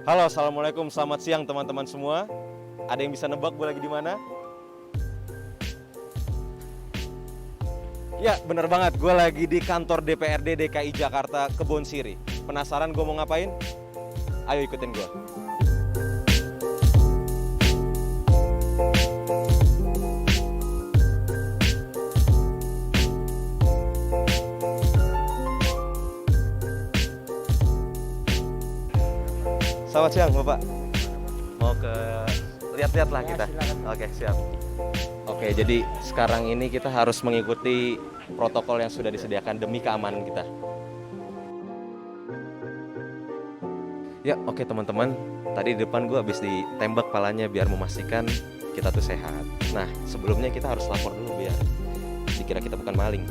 Halo, assalamualaikum, selamat siang teman-teman semua. Ada yang bisa nebak gue lagi di mana? Ya, bener banget. Gue lagi di kantor DPRD DKI Jakarta Kebon Siri. Penasaran gue mau ngapain? Ayo ikutin gue. Selamat siang, Bapak. Mau ke lihat-lihat lah kita. Oke, siap. Oke, jadi sekarang ini kita harus mengikuti protokol yang sudah disediakan demi keamanan kita. Ya, oke teman-teman. Tadi di depan gue habis ditembak palanya biar memastikan kita tuh sehat. Nah, sebelumnya kita harus lapor dulu biar dikira kita bukan maling.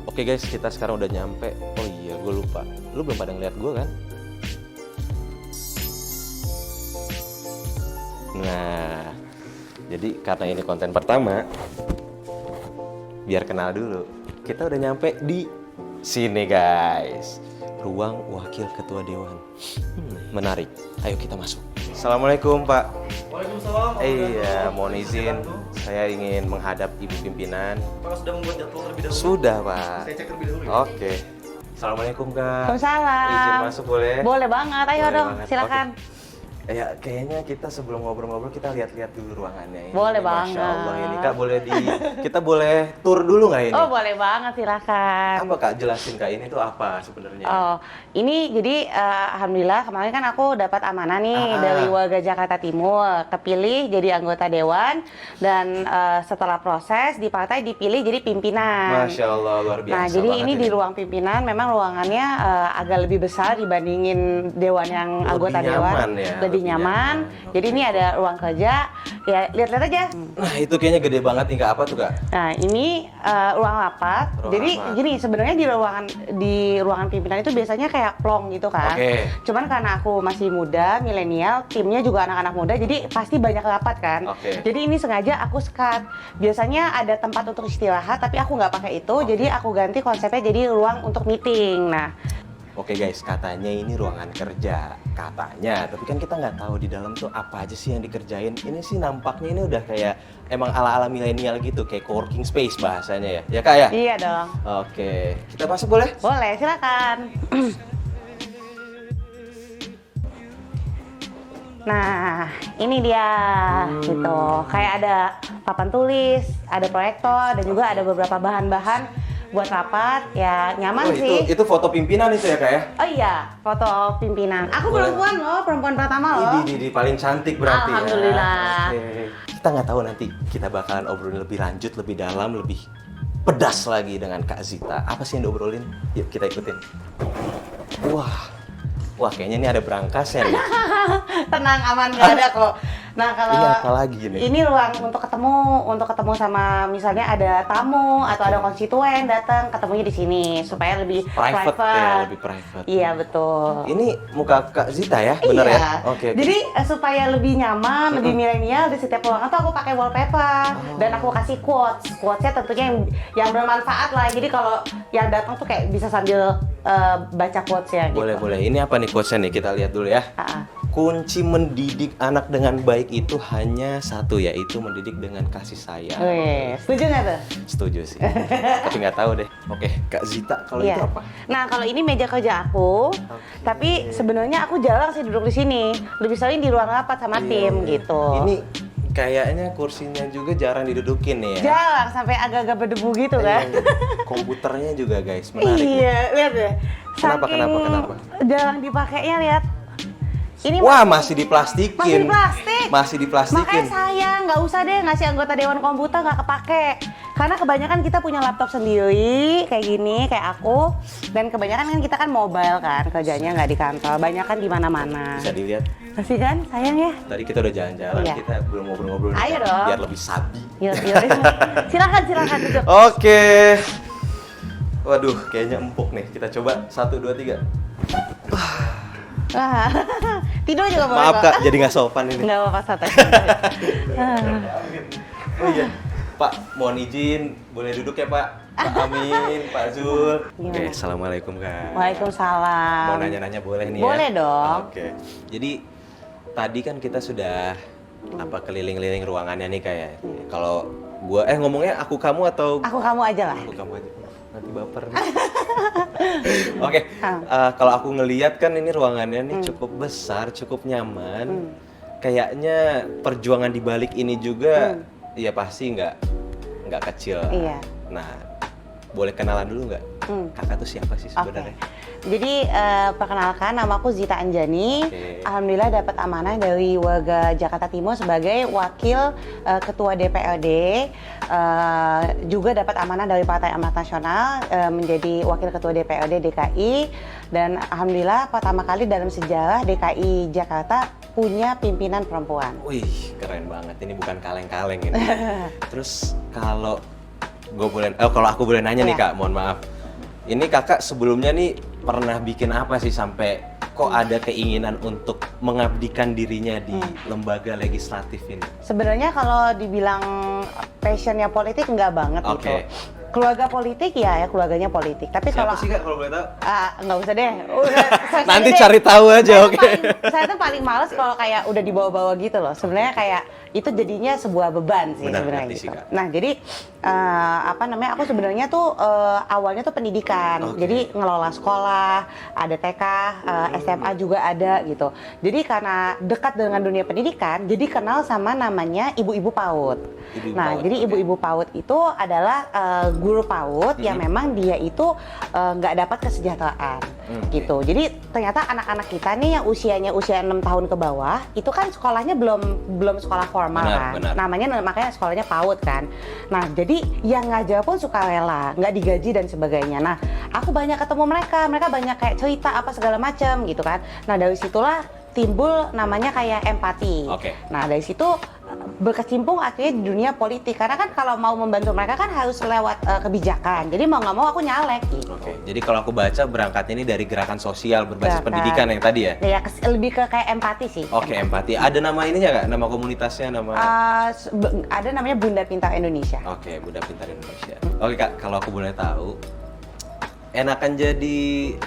Oke guys, kita sekarang udah nyampe. Oh iya, gue lupa. Lu belum pada ngeliat gue kan? Nah, jadi karena ini konten pertama, biar kenal dulu. Kita udah nyampe di sini guys. Ruang Wakil Ketua Dewan. Menarik. Ayo kita masuk. Assalamualaikum Pak. Waalaikumsalam. Iya, mohon izin. Saya ingin menghadap Ibu Pimpinan. Apakah sudah membuat jadwal terlebih dahulu? Sudah Pak. Saya cek terlebih dahulu. Oke. Assalamualaikum Kak. Waalaikumsalam. Izin masuk boleh? Boleh banget, ayo Boleh dong, banget. silakan. Ya, kayaknya kita sebelum ngobrol-ngobrol kita lihat-lihat dulu ruangannya ini. Boleh Masya banget. Allah ini Kak, kita boleh tour dulu nggak ini? Oh, boleh banget, silakan. Apa Kak, jelasin Kak, ini tuh apa sebenarnya? Oh, ini jadi alhamdulillah kemarin kan aku dapat amanah nih dari warga Jakarta Timur, kepilih jadi anggota dewan dan setelah proses di partai dipilih jadi pimpinan. Masya Allah, luar biasa. Nah, jadi banget ini di ruang pimpinan memang ruangannya agak lebih besar dibandingin dewan yang Lebih anggota nyaman dewan. ya, Lebih lebih nyaman. nyaman. Jadi Oke. ini ada ruang kerja. Ya, lihat-lihat aja. Nah, itu kayaknya gede banget nih Kak, apa tuh Kak? Nah, ini ruang rapat. Ruang Jadi rapat. gini, sebenarnya di ruangan pimpinan itu biasanya kayak plong gitu kan. Oke. Cuman karena aku masih muda, milenial, timnya juga anak-anak muda, jadi pasti banyak rapat kan. Oke. Jadi ini sengaja aku sekat. Biasanya ada tempat untuk istirahat, tapi aku nggak pakai itu. Jadi aku ganti konsepnya jadi ruang untuk meeting. Nah, Oke guys, katanya ini ruangan kerja, katanya. Tapi kan kita nggak tahu di dalam tuh apa aja sih yang dikerjain. Ini sih nampaknya ini udah kayak emang ala-ala milenial gitu, kayak co-working space bahasanya ya. Ya Kak ya? iya dong. Oke, kita masuk boleh? Boleh, silakan. Nah, ini dia gitu. Kayak ada papan tulis, ada proyektor, dan juga ada beberapa bahan-bahan buat rapat. Ya nyaman sih. Itu foto pimpinan itu ya Kak ya? Oh iya, foto pimpinan. Aku Boleh. perempuan loh, perempuan pertama loh. Ini paling cantik berarti Alhamdulillah. ya. Oke. Kita nggak tahu nanti kita bakalan obrolin lebih lanjut, lebih dalam, lebih pedas lagi dengan Kak Zita. Apa sih yang diobrolin? Yuk kita ikutin. Wah kayaknya ini ada berangkasnya nih. Tenang, aman, nggak ada kok. Nah, kalau Ini apa lagi nih? ini ruang untuk ketemu sama misalnya ada tamu atau ada konstituen datang, ketemunya di sini supaya lebih Private ya, lebih private. Iya, betul. Ini muka Kak Zita ya, bener Iya. ya? Oke. Jadi supaya lebih nyaman, lebih milenial di setiap ruangan tuh aku pakai wallpaper dan aku kasih quotes. Quotesnya tentunya yang bermanfaat lah. Jadi kalau yang datang tuh kayak bisa sambil baca quotesnya gitu. Boleh. Ini apa nih quotesnya nih? Kita lihat dulu ya. Kunci mendidik anak dengan baik itu hanya satu, yaitu mendidik dengan kasih sayang. Wih, setuju nggak tuh? Setuju sih. Tapi nggak tahu deh. Oke, Kak Zita, kalau Iya. itu apa? Nah, kalau ini meja kerja aku, tapi sebenarnya aku jarang sih duduk di sini. Lebih sering di ruang rapat sama tim Iya. gitu. Ini kayaknya kursinya juga jarang didudukin nih ya. jarang sampai agak-agak berdebu gitu kan. Iya. Komputernya juga guys, menarik. nih. Iya, lihat deh. Kenapa, Saking kenapa? jarang dipakainya, lihat. Ini Wah, masih diplastikin. masih di plastik. Masih diplastikin. Makanya sayang, nggak usah deh ngasih anggota dewan komputer nggak kepake. Karena kebanyakan kita punya laptop sendiri, kayak gini, kayak aku. Dan kebanyakan kan kita kan mobile kan, kerjanya nggak di kantor. Banyak kan di mana-mana. Bisa dilihat. Masih kan, sayang ya. Tadi kita udah jalan-jalan, Iya. kita belum ngobrol-ngobrol nih, Ayo Kak, dong. biar lebih sabi. Yuk. Silakan duduk. Oke. Waduh, kayaknya empuk nih. Kita coba 1, 2, 3. Wah, tidur juga boleh Maaf kok. Kak, jadi nggak sopan ini. Nggak apa-apa, santai. Oh iya, Pak, mohon izin, boleh duduk ya Pak? Pak Amin, Pak Zul. Gimana? Oke, assalamualaikum Kak. Waalaikumsalam. Mau nanya-nanya boleh nih ya? Boleh dong. Oke, jadi tadi kan kita sudah keliling-liling ruangannya nih kayak. Kalau gua ngomongnya aku kamu atau Aku kamu aja lah. aku kamu aja? Nanti baper nih. Oke, kalau aku ngelihat kan ini ruangannya nih cukup besar, cukup nyaman. Kayaknya perjuangan di balik ini juga ya pasti nggak kecil. Iya. Nah, boleh kenalan dulu nggak? Kakak tuh siapa sih sebenarnya? Jadi perkenalkan, nama aku Zita Anjani. Oke. Alhamdulillah dapat amanah dari warga Jakarta Timur sebagai wakil ketua DPRD. Juga dapat amanah dari Partai Amanat Nasional menjadi wakil ketua DPRD DKI. Dan alhamdulillah pertama kali dalam sejarah DKI Jakarta punya pimpinan perempuan. Wih, keren banget. Ini bukan kaleng-kaleng ini. Terus kalau kalau aku boleh nanya nih Iya. Kak, mohon maaf. Ini Kakak sebelumnya nih pernah bikin apa sih sampai kok ada keinginan untuk mengabdikan dirinya di lembaga legislatif ini? Sebenarnya kalau dibilang passionnya politik nggak banget Oke. gitu. Keluarga politik ya keluarganya politik. Tapi kalau Siapa sih Kak kalau boleh tahu? nggak usah deh. Udah, selesai Nanti deh. cari tahu aja, Saya tuh oke. saya tuh paling males kalau kayak udah dibawa-bawa gitu loh. Sebenarnya kayak itu jadinya sebuah beban sih Benar, sebenarnya ngerti sih, gitu. Kak. Nah jadi aku sebenarnya tuh awalnya tuh pendidikan. Oke. Jadi ngelola sekolah, ada TK, SMA juga ada gitu. Jadi karena dekat dengan dunia pendidikan, jadi kenal sama namanya ibu-ibu PAUD. Ibu-ibu Nah PAUD, jadi oke. ibu-ibu PAUD itu adalah guru PAUD yang memang dia itu nggak dapat kesejahteraan Oke. gitu. Jadi ternyata anak-anak kita nih yang usianya 6 tahun ke bawah itu kan sekolahnya belum sekolah formal Benar, kan. benar. Makanya sekolahnya PAUD kan. Nah jadi yang ngajar pun sukarela, nggak digaji dan sebagainya. Nah aku banyak ketemu mereka banyak kayak cerita apa segala macam gitu kan. Nah dari situlah timbul namanya kayak empati. Oke. Nah dari situ berkecimpung akhirnya di dunia politik karena kan kalau mau membantu mereka kan harus lewat kebijakan. Jadi mau nggak mau aku nyalek gitu. Oke, jadi kalau aku baca berangkatnya ini dari gerakan sosial berbasis Gerakan. pendidikan yang tadi ya? Ya lebih ke kayak empati sih. Oke, empati. Ada nama ininya nggak? Nama komunitasnya, nama... Ada namanya Bunda Pintar Indonesia. Oke, Bunda Pintar Indonesia. Oke Kak, kalau aku boleh tahu, enakan jadi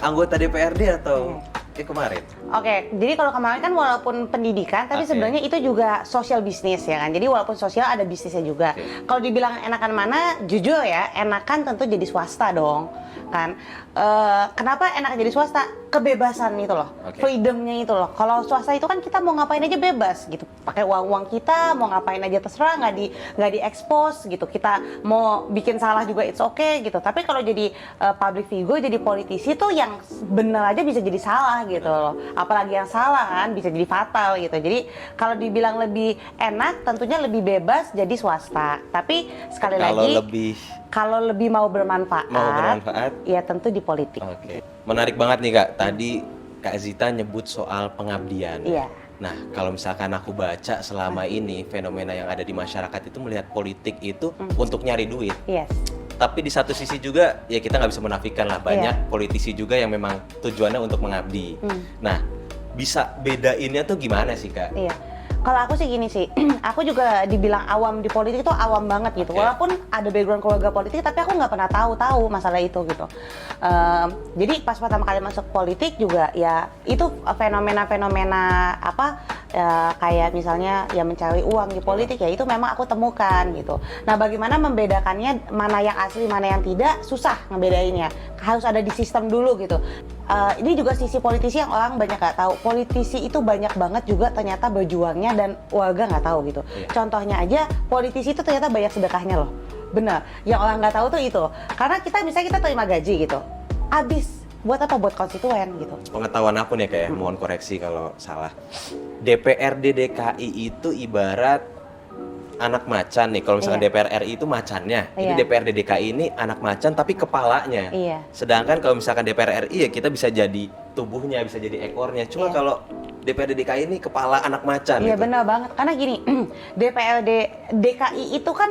anggota DPRD atau kemarin? Oke, jadi kalau kemarin kan walaupun pendidikan, tapi Oke. sebenarnya itu juga sosial bisnis ya kan. Jadi walaupun sosial ada bisnisnya juga. Oke. Kalau dibilang enakan mana, jujur ya, enakan tentu jadi swasta dong, kan. Kenapa enakan jadi swasta? Kebebasan itu loh, Oke. freedomnya itu loh. Kalau swasta itu kan kita mau ngapain aja bebas gitu, pakai uang kita mau ngapain aja terserah, nggak di expose gitu. Kita mau bikin salah juga it's okay gitu. Tapi kalau jadi public figure, jadi politisi tuh yang bener aja bisa jadi salah gitu loh. Apalagi yang salah kan bisa jadi fatal gitu. Jadi kalau dibilang lebih enak, tentunya lebih bebas jadi swasta. Tapi sekali lagi, kalau lebih mau bermanfaat, ya tentu di politik. Oke, menarik banget nih Kak. Tadi Kak Zita nyebut soal pengabdian. Iya. Nah, kalau misalkan aku baca selama ini fenomena yang ada di masyarakat itu melihat politik itu untuk nyari duit. Yes. Tapi di satu sisi juga ya kita nggak bisa menafikan lah banyak politisi juga yang memang tujuannya untuk mengabdi. Nah, bisa bedainnya tuh gimana sih Kak? Iya. Kalau aku sih gini sih, aku juga dibilang awam di politik itu awam banget gitu. Oke. Walaupun ada background keluarga politik, tapi aku nggak pernah tahu masalah itu gitu. Jadi pas pertama kali masuk politik juga ya itu fenomena-fenomena kayak misalnya ya mencari uang di politik ya itu memang aku temukan gitu. Nah bagaimana membedakannya mana yang asli mana yang tidak susah ngebedainnya. Harus ada di sistem dulu gitu. Ini juga sisi politisi yang orang banyak nggak tahu. Politisi itu banyak banget juga ternyata berjuangnya dan warga nggak tahu gitu. Iya. Contohnya aja politisi itu ternyata banyak sedekahnya loh. Bener. Yang orang nggak tahu tuh itu. Karena kita terima gaji gitu. Abis buat apa? Buat konstituen gitu. Pengetahuan aku nih kayak mohon koreksi kalau salah. DPRD DKI itu ibarat anak macan nih. Kalau misalkan Iya. DPR RI itu macannya, ini Iya. DPRD DKI ini anak macan tapi kepalanya. Iya. Sedangkan kalau misalkan DPR RI ya kita bisa jadi tubuhnya, bisa jadi ekornya. Cuma Iya. kalau DPRD DKI ini kepala anak macan. Iya gitu. benar banget, karena gini, DPRD DKI itu kan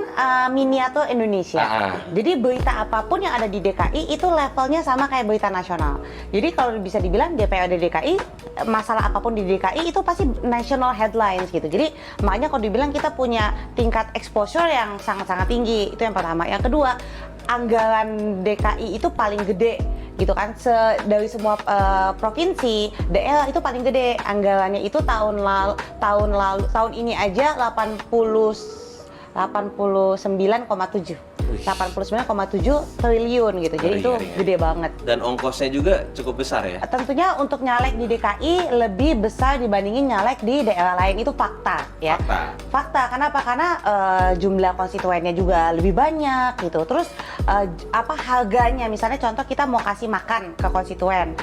miniatur Indonesia. Jadi berita apapun yang ada di DKI itu levelnya sama kayak berita nasional. Jadi kalau bisa dibilang DPRD DKI, masalah apapun di DKI itu pasti national headlines gitu. Jadi makanya kalau dibilang kita punya tingkat exposure yang sangat-sangat tinggi, itu yang pertama. Yang kedua, anggaran DKI itu paling gede gitu kan, dari semua provinsi, daerah itu paling gede anggarannya. Itu tahun ini aja 89,7 triliun gitu. Jadi itu gede banget. Dan ongkosnya juga cukup besar ya? Tentunya untuk nyalek di DKI lebih besar dibandingin nyalek di daerah lain, itu fakta ya. Fakta. Kenapa? Karena jumlah konstituennya juga lebih banyak gitu. Terus harganya, misalnya contoh kita mau kasih makan ke konstituen,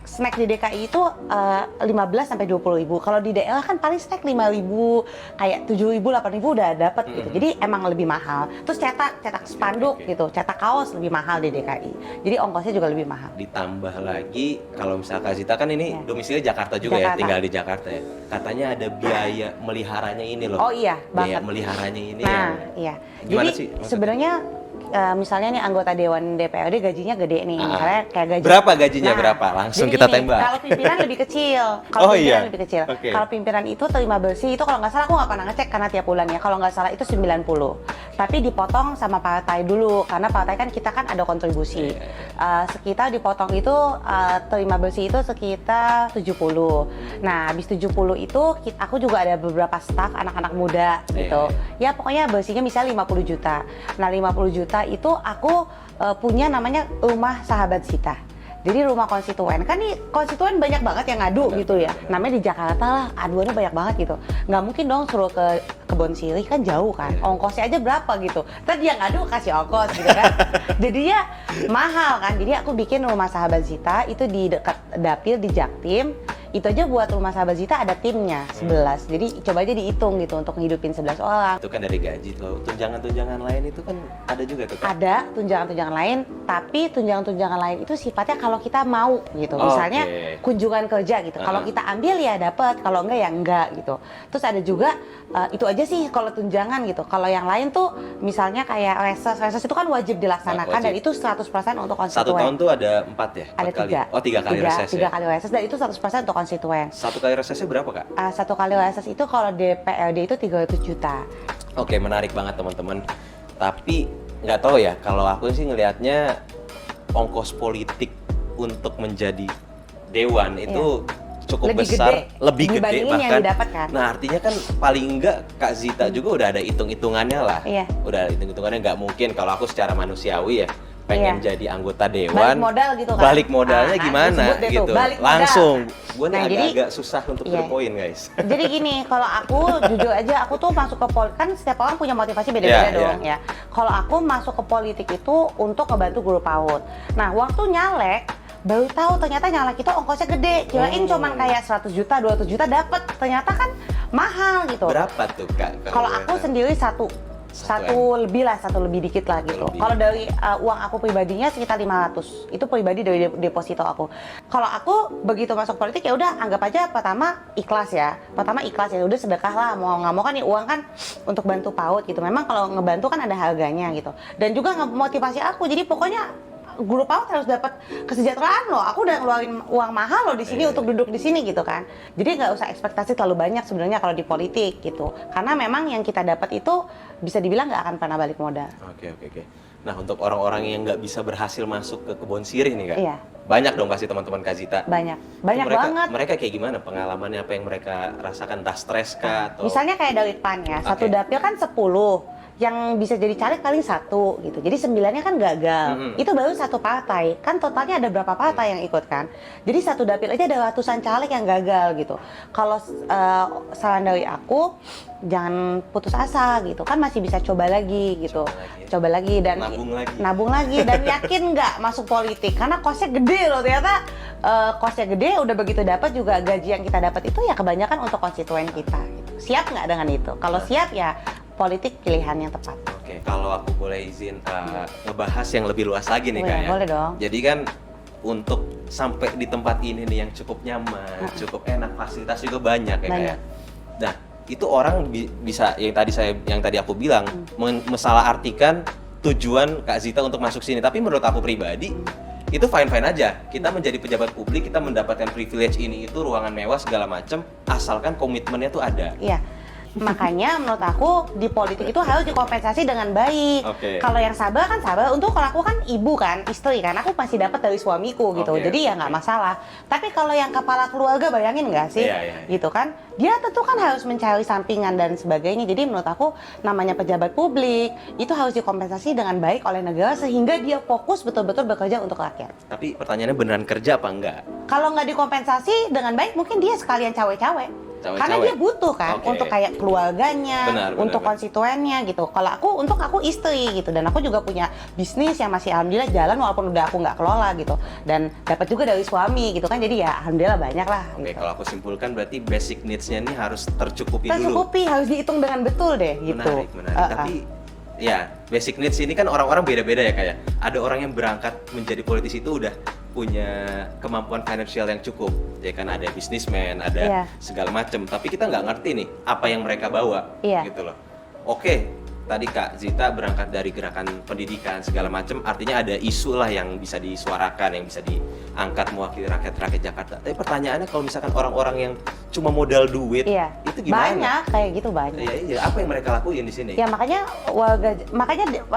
snack di DKI itu 15 sampai 20 ribu. Kalau di daerah kan paling snack 5 ribu, kayak 7 ribu, 8 ribu udah dapet gitu. Jadi emang lebih mahal. Terus cetak spanduk gitu, cetak kaos lebih mahal di DKI. Jadi ongkosnya juga lebih mahal. Ditambah lagi kalau misalnya Kak Zita kan ini domisili Jakarta juga ya, tinggal di Jakarta ya. Katanya ada biaya meliharanya ini loh. Oh iya, biaya banget. meliharanya ini Iya. Gimana Jadi sih sebenarnya misalnya nih anggota Dewan DPRD gajinya gede nih, misalnya kayak gaji. Berapa gajinya berapa? Langsung jadi kita gini, tembak. Kalau pimpinan lebih kecil. Lebih kecil. Okay. Kalau pimpinan itu terima bersih itu kalau nggak salah, aku nggak pernah ngecek karena tiap bulan ya. Kalau nggak salah itu 90. Tapi dipotong sama partai dulu, karena partai kan kita kan ada kontribusi. Sekitar dipotong itu terima bersih itu sekitar 70. Nah, habis 70 itu aku juga ada beberapa staff anak-anak muda gitu. Ya pokoknya bersihnya misalnya 50 juta. Nah, 50 juta itu aku punya namanya Rumah Sahabat Zita. Jadi rumah konstituen, kan nih konstituen banyak banget yang ngadu gitu ya. Namanya di Jakarta lah, aduannya banyak banget gitu. Nggak mungkin dong suruh ke Kebon Sirih, kan jauh kan. Ongkosnya aja berapa gitu. Terus dia ngadu kasih ongkos gitu kan. Jadinya mahal kan. Jadi aku bikin Rumah Sahabat Zita itu di dekat dapil di Jaktim. Itu aja buat Rumah Sahabat Zita ada timnya 11. Jadi coba aja dihitung gitu untuk ngidupin 11 orang. Itu kan dari gaji tuh. Tunjangan-tunjangan lain itu kan ada juga tuh. Ada tunjangan-tunjangan lain, tapi tunjangan-tunjangan lain itu sifatnya kalau kita mau gitu. Misalnya kunjungan kerja gitu. Kalau kita ambil ya dapat, kalau enggak ya enggak gitu. Terus ada juga itu aja sih kalau tunjangan gitu. Kalau yang lain tuh misalnya kayak reses itu kan wajib dilaksanakan dan itu 100% untuk konstituen. Satu tahun tuh ada 4 ya? Ada 3. Oh, 3 kali reses. 3 kali reses dan itu 100% untuk konstituen. Satu kali resesnya berapa, Kak? Satu kali reses itu kalau DPRD itu 300 juta. Oke, menarik banget teman-teman. Tapi nggak tahu ya, kalau aku sih ngelihatnya ongkos politik untuk menjadi dewan itu cukup lebih besar, gede, lebih gede dibandingin bahkan. yang didapat kan. Nah, artinya kan paling enggak Kak Zita juga udah ada hitung-hitungannya lah. Udah ada hitung-hitungannya, nggak mungkin kalau aku secara manusiawi ya pengen jadi anggota dewan. Balik modal gitu kan. Balik modalnya gimana gitu. Langsung. Gue nih agak-agak susah untuk to the point, guys. Jadi gini, kalau aku jujur aja aku tuh masuk ke politik, kan setiap orang punya motivasi beda-beda dong ya. Kalau aku masuk ke politik itu untuk ngebantu guru PAUD. Nah, waktu nyalek baru tahu ternyata nyalek itu ongkosnya gede. Kirain cuman kayak 100 juta, 200 juta dapat. Ternyata kan mahal gitu. Berapa tuh, Kak? Kalau aku sendiri satu lebih dikit lah gitu. Kalau dari uang aku pribadinya sekitar 500. Itu pribadi dari deposito aku. Kalau aku begitu masuk politik ya udah anggap aja pertama ikhlas ya. Udah sedekah lah, mau nggak mau kan nih uang kan untuk bantu PAUD gitu. Memang kalau ngebantu kan ada harganya gitu. Dan juga motivasi aku. Jadi pokoknya guru PAUD harus dapat kesejahteraan loh. Aku udah ngeluarin uang mahal loh di sini untuk duduk di sini gitu kan. Jadi nggak usah ekspektasi terlalu banyak sebenarnya kalau di politik gitu. Karena memang yang kita dapat itu bisa dibilang nggak akan pernah balik modal. Oke. Nah, untuk orang-orang yang nggak bisa berhasil masuk ke Kebon Sirih nih, Kak. Iya. Banyak dong pasti teman-teman Kak Zita. Banyak banget. Mereka kayak gimana pengalamannya, apa yang mereka rasakan, entah stres kah atau misalnya kayak dari PAN ya, satu dapil kan 10. Yang bisa jadi caleg paling 1 gitu. Jadi 9-nya kan gagal. Itu baru satu partai. Kan totalnya ada berapa partai yang ikut kan. Jadi satu dapil aja ada ratusan caleg yang gagal gitu. Kalau saran dari aku, jangan putus asa gitu. Kan masih bisa coba lagi gitu. Coba lagi dan nabung lagi dan yakin nggak masuk politik. Karena kosnya gede loh ternyata. Kosnya gede, udah begitu dapat juga gaji yang kita dapat itu ya kebanyakan untuk konstituen kita gitu. Siap nggak dengan itu? Kalau siap ya politik pilihan yang tepat. Oke, kalau aku boleh izin ngebahas yang lebih luas lagi nih, Kak ya. Boleh dong. Jadi kan untuk sampai di tempat ini nih yang cukup nyaman, cukup enak, fasilitas juga banyak ya Banyak. kayak. Nah, itu orang bisa yang tadi aku bilang mensalah-artikan tujuan Kak Zita untuk masuk sini. Tapi menurut aku pribadi itu fine-fine aja. Kita menjadi pejabat publik, kita mendapatkan privilege ini itu, ruangan mewah segala macam, asalkan komitmennya tuh ada. Iya. Makanya menurut aku di politik itu harus dikompensasi dengan baik. Oke. Kalau yang sabar kan sabar. Untuk kalau aku kan ibu kan, istri kan, aku masih dapat dari suamiku gitu. Oke, Jadi ya nggak masalah. Tapi kalau yang kepala keluarga, bayangin nggak sih, Iya, iya. gitu kan? Dia tentu kan harus mencari sampingan dan sebagainya. Jadi menurut aku namanya pejabat publik itu harus dikompensasi dengan baik oleh negara sehingga dia fokus betul-betul bekerja untuk rakyat. Tapi pertanyaannya beneran kerja apa enggak? Kalau nggak dikompensasi dengan baik, mungkin dia sekalian cawe-cawe. Cawe-cawe. Karena dia butuh kan Oke. untuk kayak keluarganya, Benar, untuk konstituennya gitu. Kalau untuk aku istri gitu, dan aku juga punya bisnis yang masih alhamdulillah jalan walaupun udah aku nggak kelola gitu. Dan dapat juga dari suami gitu kan, jadi ya alhamdulillah banyak lah. Oke, Gitu. kalau aku simpulkan berarti basic needs-nya ini harus tercukupi dulu. Tercukupi, harus dihitung dengan betul deh gitu. Menarik. Tapi ya basic needs ini kan orang-orang beda-beda ya kayak. Ada orang yang berangkat menjadi politisi itu udah punya kemampuan finansial yang cukup. Ya kan ada bisnismen, ada Iya. segala macam. Tapi kita nggak ngerti nih apa yang mereka bawa Iya. gitu loh. Oke, tadi Kak Zita berangkat dari gerakan pendidikan segala macam, artinya ada isu lah yang bisa disuarakan, yang bisa diangkat mewakili rakyat Jakarta. Tapi pertanyaannya kalau misalkan orang-orang yang cuma modal duit, Iya. itu gimana? Banyak kayak gitu banyak. Iya, apa yang mereka lakuin di sini? Ya makanya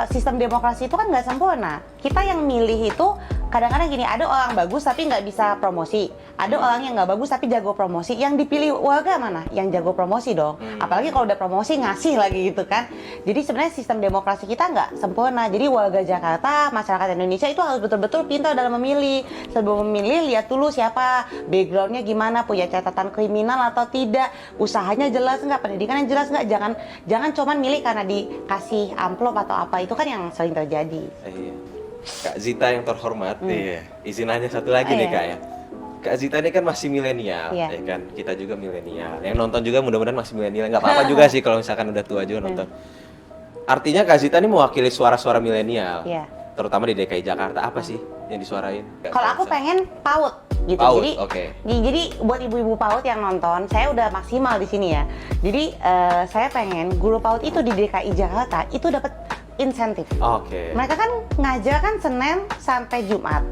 sistem demokrasi itu kan nggak sempurna. Kita yang milih itu kadang-kadang gini, ada orang bagus tapi nggak bisa promosi, ada orang yang nggak bagus tapi jago promosi. Yang dipilih warga mana? Yang jago promosi dong. Apalagi kalau udah promosi ngasih lagi gitu kan. Jadi sebenarnya sistem demokrasi kita nggak sempurna. Jadi warga Jakarta, masyarakat Indonesia itu harus betul-betul pintar dalam memilih. Sebelum memilih lihat dulu siapa, backgroundnya gimana, punya catatan kriminal atau tidak, usahanya jelas nggak, pendidikannya jelas nggak. Jangan cuman milih karena dikasih amplop atau apa. Itu kan yang sering terjadi. Iya. Kak Zita yang terhormat, izin nanya satu lagi nih Iya. Kak ya. Kak Zita ini kan masih milenial, Iya. ya kan? Kita juga milenial. Yang nonton juga mudah-mudahan masih milenial. Nggak apa-apa juga sih kalau misalkan udah tua juga nonton. Artinya Kak Zita ini mewakili suara-suara milenial, Iya. terutama di DKI Jakarta. Apa sih yang disuarain? Kak Kalau aku Zita? pengen PAUD gitu. PAUD, Jadi oke. jadi buat ibu-ibu PAUD yang nonton, saya udah maksimal di sini ya. Jadi saya pengen guru PAUD itu di DKI Jakarta itu dapat insentif. Oke. Mereka kan ngajar kan Senin sampai Jumat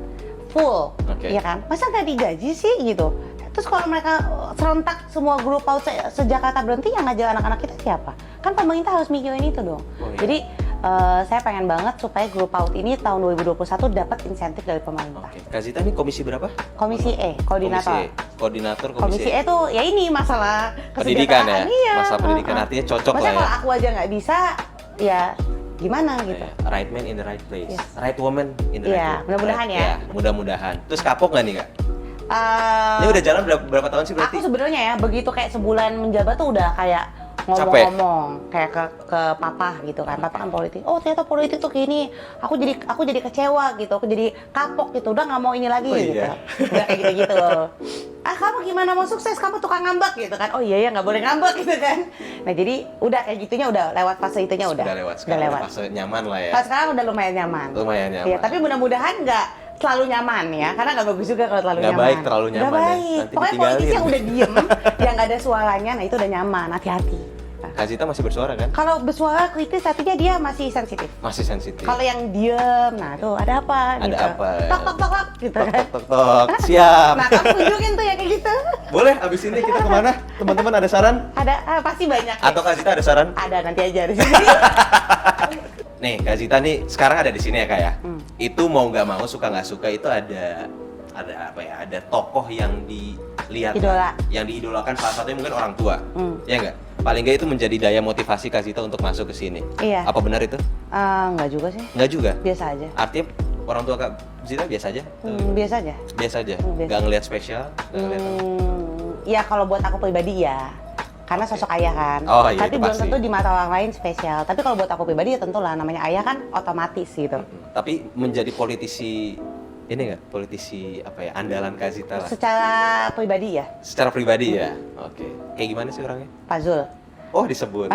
full, Oke. ya kan? Masa nggak digaji sih gitu? Terus kalau mereka serentak semua guru PAUD se-Jakarta berhenti, yang ngajar anak-anak kita siapa? Kan pemerintah harus mikirin itu dong. Oh, iya. Jadi saya pengen banget supaya guru PAUD ini tahun 2021 dapat insentif dari pemerintah. Oke. Kak Zita ini komisi berapa? Komisi E, koordinator. Koordinator Komisi E tuh ya ini masalah pendidikan ya. kesejahteraan. Iya. Masalah pendidikan artinya cocok Maksudnya lah ya. kalau aku aja nggak bisa, ya gimana gitu. Right man in the right place, Yes. right woman in the Iya, right place. mudah-mudahan ya. Mudah-mudahan. Terus kapok nggak nih Kak? Eh, Ini udah jalan berapa tahun sih berarti? Aku sebenarnya ya begitu kayak sebulan menjabat tuh udah kayak Capek. ngomong-ngomong kayak ke papa gitu kan. Papa kan politik. Oh, ternyata politik tuh gini. Aku jadi kecewa gitu. Aku jadi kapok gitu. Udah nggak mau ini lagi Oh, gitu. iya. Udah kayak gitu-gitu. Ah, kamu gimana mau sukses? Kamu tukang ngambek gitu kan. Oh iya ya, nggak boleh ngambek gitu kan. Nah, jadi udah kayak gitunya udah lewat fase itunya udah. Udah lewat. Udah Sekarang lewat. fase nyaman lah ya. Kalau sekarang udah lumayan nyaman. Lumayan nyaman. Iya, tapi mudah-mudahan nggak selalu nyaman ya, karena nggak bagus juga kalau terlalu Nggak nyaman. baik terlalu nyaman Nggak ya, baik. nanti Pokoknya ditinggalin. politisi yang udah diem, yang nggak ada suaranya, nah itu udah nyaman. Hati-hati. Nah, Kak Zita masih bersuara kan? kalau bersuara kritis, artinya dia masih sensitif. Masih sensitif. Kalau yang diem, nah tuh ada apa? Ada gitu. apa? Tok tok tok tok, gitu Tok kan. tok tok tok. Siap. Nah, kamu tunjukin tuh yang kayak gitu. Boleh abis ini kita kemana? Teman-teman ada saran? Ada, pasti banyak. deh. Atau Kak Zita ada saran? Ada nanti aja di sini. Nih Kak Zita nih sekarang ada di sini ya Kak ya. Hmm. Itu mau nggak mau, suka nggak suka itu ada apa ya? Ada tokoh yang dilihat, Idola. yang diidolakan, salah satunya mungkin orang tua. Hmm. Ya nggak? Paling nggak itu menjadi daya motivasi Kak Zita untuk masuk ke sini. Iya. Apa benar itu? Nggak juga sih, Nggak juga. biasa aja. Artinya orang tua Kak Zita biasa aja? Biasa aja. Biasa aja. Biasa. Nggak ngelihat spesial? Nggak ngelihat apa? Ya kalau buat aku pribadi ya, karena sosok ayah kan. Oh, iya, Tapi itu belum pasti. tentu di mata orang lain spesial. Tapi kalau buat aku pribadi ya tentulah, namanya ayah kan otomatis gitu. Tapi menjadi politisi ini nggak? Politisi apa ya? Andalan Kak Zita lah. Secara pribadi ya, Secara pribadi ya. Oke. Kayak gimana sih orangnya? Pak Zul. Oh, disebut.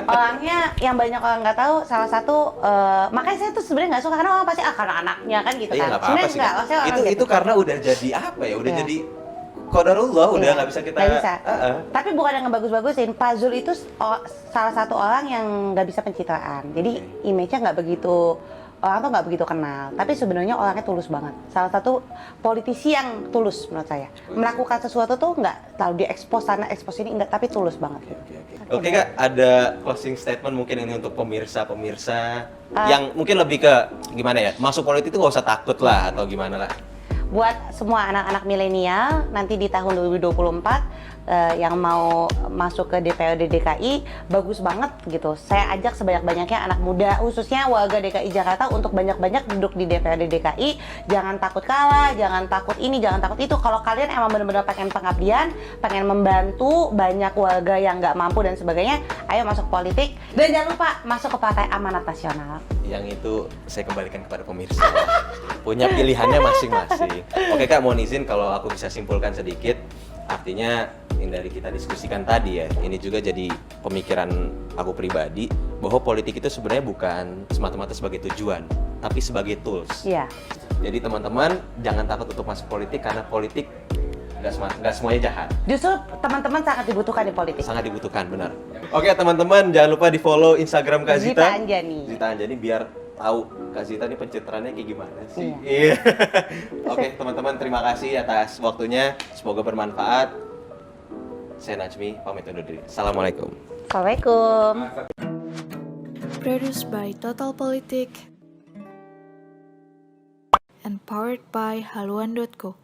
Orangnya yang banyak orang nggak tahu, salah satu makanya saya tuh sebenarnya nggak suka karena orang pasti karena anaknya kan gitu Iya, kan. nggak apa-apa Sebenarnya sih. nggak, maksudnya orang Itu gitu. karena udah jadi apa ya? Udah Iya. jadi qadarullah, udah Iya, nggak bisa kita. nggak bisa. Heeh. Tapi bukan yang ngebagus-bagusin. Pak Zul itu salah satu orang yang nggak bisa pencitraan. Jadi image-nya nggak begitu, orang tuh nggak begitu kenal. Tapi sebenarnya orangnya tulus banget. Salah satu politisi yang tulus menurut saya. Melakukan sesuatu tuh nggak terlalu diekspos sana, ekspos ini enggak, tapi tulus banget. Oke Kak, ada closing statement mungkin ini untuk pemirsa yang mungkin lebih ke gimana ya? Masuk politik itu nggak usah takut lah atau gimana lah? Buat semua anak-anak milenial nanti di tahun 2024 yang mau masuk ke DPRD DKI, bagus banget gitu. Saya ajak sebanyak-banyaknya anak muda, khususnya warga DKI Jakarta untuk banyak-banyak duduk di DPRD DKI. Jangan takut kalah, jangan takut ini, jangan takut itu. Kalau kalian emang benar-benar pengen pengabdian, pengen membantu banyak warga yang nggak mampu dan sebagainya, ayo masuk politik. Dan jangan lupa masuk ke Partai Amanat Nasional. Yang itu saya kembalikan kepada pemirsa. Punya pilihannya masing-masing. Oke Kak, mohon izin kalau aku bisa simpulkan sedikit. Artinya yang dari kita diskusikan tadi ya, ini juga jadi pemikiran aku pribadi bahwa politik itu sebenarnya bukan semata-mata sebagai tujuan, tapi sebagai tools. Iya. Jadi teman-teman jangan takut untuk masuk politik karena politik nggak semuanya jahat. Justru teman-teman sangat dibutuhkan di politik. Sangat dibutuhkan, benar. Oke teman-teman, jangan lupa di follow Instagram Kak Zita. Zita Anjani. Zita Anjani biar tahu Kak Zita ini pencitraannya kayak gimana sih. Iya. Iya. Oke teman-teman, terima kasih atas waktunya. Semoga bermanfaat. Saya Najmi, pamit undur diri. Assalamualaikum. Assalamualaikum. Produced by Total Politik and powered by haluan.co.